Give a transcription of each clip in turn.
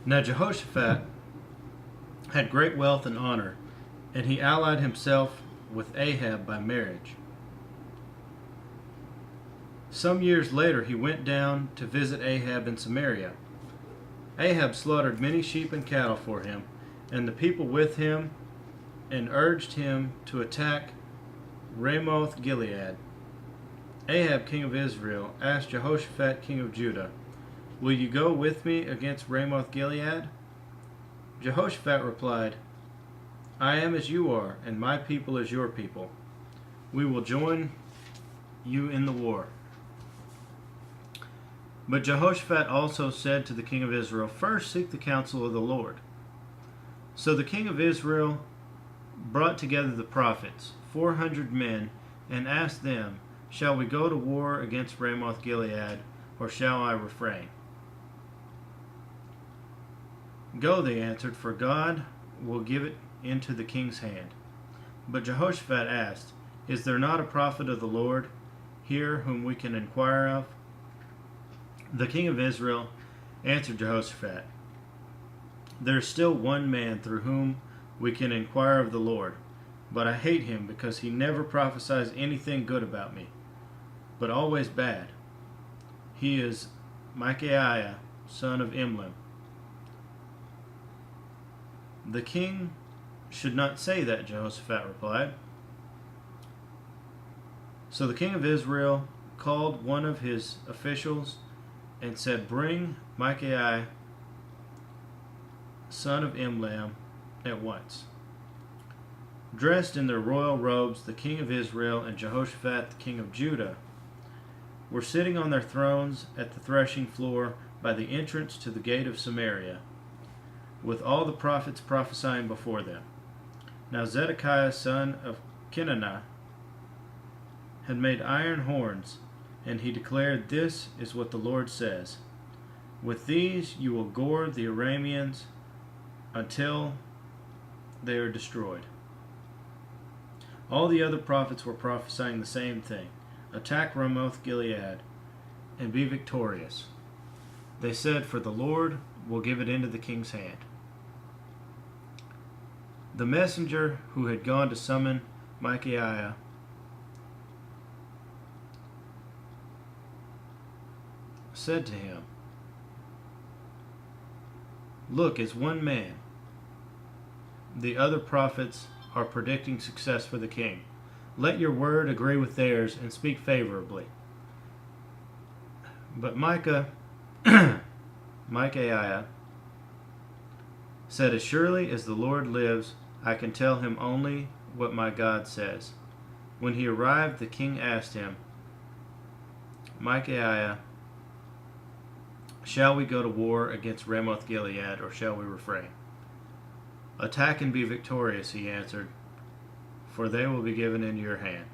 Now Jehoshaphat had great wealth and honor, and he allied himself with Ahab by marriage. Some years later he went down to visit Ahab in Samaria. Ahab slaughtered many sheep and cattle for him, and the people with him, and urged him to attack Ramoth Gilead. Ahab, king of Israel, asked Jehoshaphat, king of Judah, "Will you go with me against Ramoth Gilead?" Jehoshaphat replied, "I am as you are, and my people as your people. We will join you in the war." But Jehoshaphat also said to the king of Israel, "First seek the counsel of the Lord." So the king of Israel brought together the prophets, 400 men, and asked them, "Shall we go to war against Ramoth Gilead, or shall I refrain?" "Go," they answered, "for God will give it into the king's hand." But Jehoshaphat asked, "Is there not a prophet of the Lord here whom we can inquire of?" The king of Israel answered Jehoshaphat, "There is still one man through whom we can inquire of the Lord, but I hate him because he never prophesies anything good about me, but always bad. He is Micaiah, son of Imlan." "The king should not say that," Jehoshaphat replied. So the king of Israel called one of his officials and said, "Bring Micaiah, son of Imlam, at once." Dressed in their royal robes, the king of Israel and Jehoshaphat, the king of Judah, were sitting on their thrones at the threshing floor by the entrance to the gate of Samaria, with all the prophets prophesying before them. Now Zedekiah, son of Kenana, had made iron horns, and he declared, "This is what the Lord says. With these you will gore the Arameans until they are destroyed." All the other prophets were prophesying the same thing. "Attack Ramoth Gilead and be victorious." They said, "For the Lord will give it into the king's hand." The messenger who had gone to summon Micaiah said to him, "Look, as one man, the other prophets are predicting success for the king. Let your word agree with theirs and speak favorably." But Micaiah said, "As surely as the Lord lives, I can tell him only what my God says." When he arrived, the king asked him, "Micaiah, shall we go to war against Ramoth Gilead, or shall we refrain?" "Attack and be victorious," he answered, "for they will be given into your hand."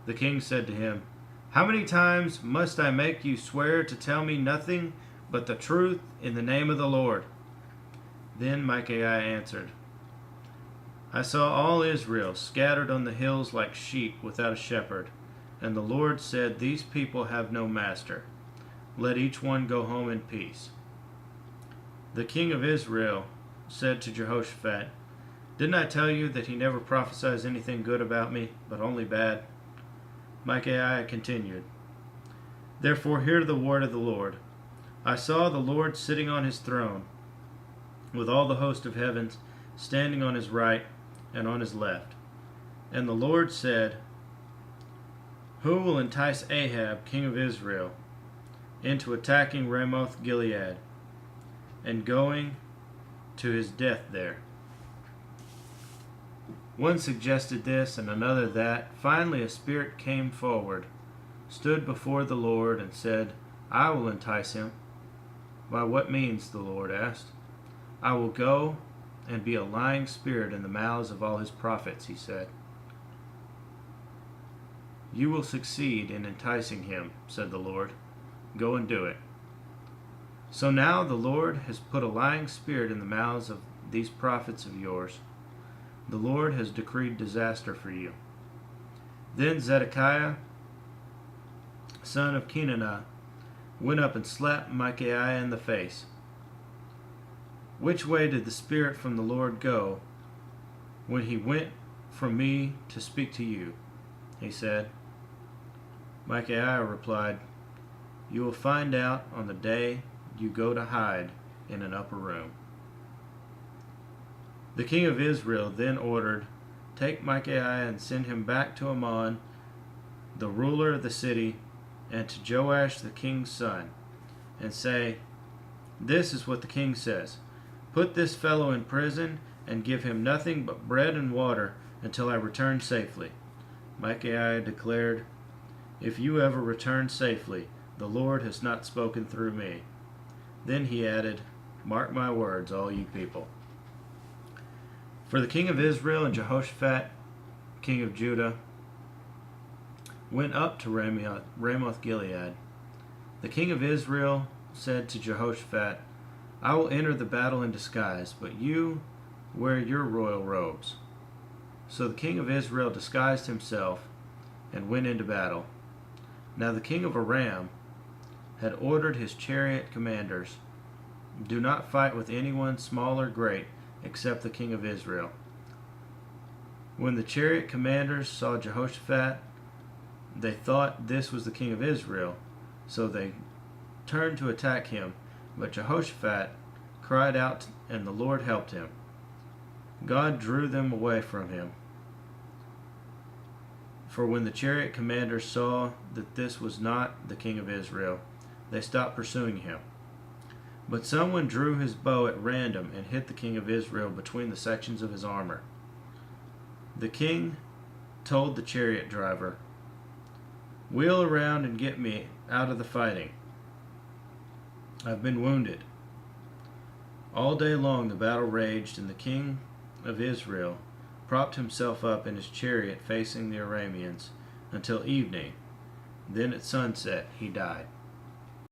The king said to him, "How many times must I make you swear to tell me nothing but the truth in the name of the Lord?" Then Micaiah answered, "I saw all Israel scattered on the hills like sheep without a shepherd, and the Lord said, 'These people have no master. Let each one go home in peace.'" The king of Israel said to Jehoshaphat, "Didn't I tell you that he never prophesies anything good about me, but only bad?" Micaiah continued, "Therefore hear the word of the Lord. I saw the Lord sitting on his throne, with all the host of heavens standing on his right and on his left. And the Lord said, 'Who will entice Ahab, king of Israel, into attacking Ramoth Gilead and going to his death there?'" One suggested this and another that. Finally a spirit came forward, stood before the Lord, and said, "I will entice him." "By what means?" the Lord asked. "I will go and be a lying spirit in the mouths of all his prophets," he said. "You will succeed in enticing him," said the Lord. "Go and do it." So now the Lord has put a lying spirit in the mouths of these prophets of yours. The Lord has decreed disaster for you." Then Zedekiah, son of Kenana, went up and slapped Micaiah in the face. Which way did the Spirit from the Lord go when he went from me to speak to you? He said. Micaiah replied, You will find out on the day you go to hide in an upper room. The king of Israel then ordered, Take Micaiah and send him back to Amon, the ruler of the city, and to Joash the king's son, and say, This is what the king says. Put this fellow in prison and give him nothing but bread and water until I return safely. Micaiah declared, If you ever return safely, the Lord has not spoken through me. Then he added, Mark my words, all you people. For the king of Israel and Jehoshaphat, king of Judah, went up to Ramoth Gilead. The king of Israel said to Jehoshaphat, I will enter the battle in disguise, but you wear your royal robes. So the king of Israel disguised himself and went into battle. Now the king of Aram had ordered his chariot commanders, Do not fight with anyone small or great, except the king of Israel. When the chariot commanders saw Jehoshaphat, they thought this was the king of Israel, so they turned to attack him. But Jehoshaphat cried out, and the Lord helped him. God drew them away from him. For when the chariot commanders saw that this was not the king of Israel, they stopped pursuing him. But someone drew his bow at random and hit the king of Israel between the sections of his armor. The king told the chariot driver, Wheel around and get me out of the fighting. I've been wounded. All day long the battle raged, and the king of Israel propped himself up in his chariot facing the Arameans until evening. Then at sunset he died.